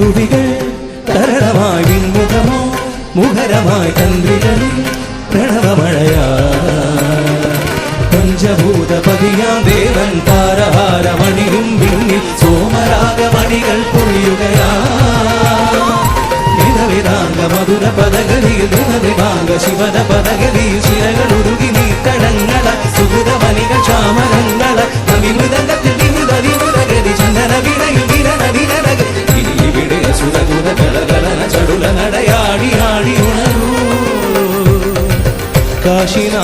തുടികൾ തരളമായി വിൺമുഖമോ മുഖരമായി തന്ത്രികളിൽ പ്രണവമഴയാ പഞ്ചഭൂതപതിയാം ദേവൻ താരഹാരമണിയും വിണ്ണിൽ സോമരാഗമണികൾ പൊഴിയുകയാ നിലവിതാംഗ മധുര പദഗതിയിൽ നിലവിതാംഗ ശിവന പദഗതിയിൽ ശിലകളുരുകി നീത്തടങ്ങള സുഹൃതമണികൾ ചാമരങ്ങള അവിമൃതത്തിൽ വിമൃതവിമൃതഗതി ചന്ദന വിടയിൽ വിരണ വിരടക ഇവിടെ സുരകുല കളകലന ചടുല നടയാടി ആടി ഉണരൂ കാശിനാ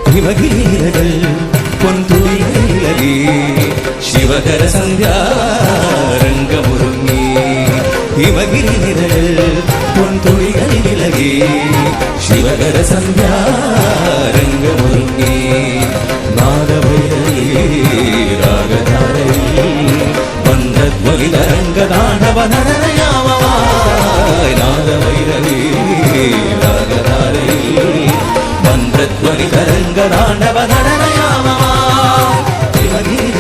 ഹിമഗിരികൾ പൊൻതുളിയിലകി ശിവകര സന്ധ്യാരംഗമുറുങ്ങി ഹിമഗിരികൾ പൊൻതുളികളിലകി ശിവകര സന്ധ്യാരംഗമുറുങ്ങി നാദഭൈരവി രാഗധാരയിൽ ബന്ധധ്വനിതരംഗതാണ്ഡവനരയാമമായി നാദഭൈരവി രാഗധാരയിൽ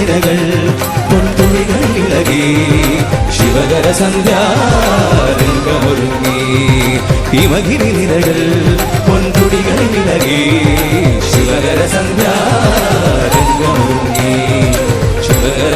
ിരകൾ പൊൻതുളികൾ ഇളകി ശിവകര സന്ധ്യാരംഗമൊരുങ്ങി ഹിമഗിരി നിരകൾ പൊൻതുളികൾ ഇളകി ശിവകര സന്ധ്യാരംഗമൊരുങ്ങി ശിവകര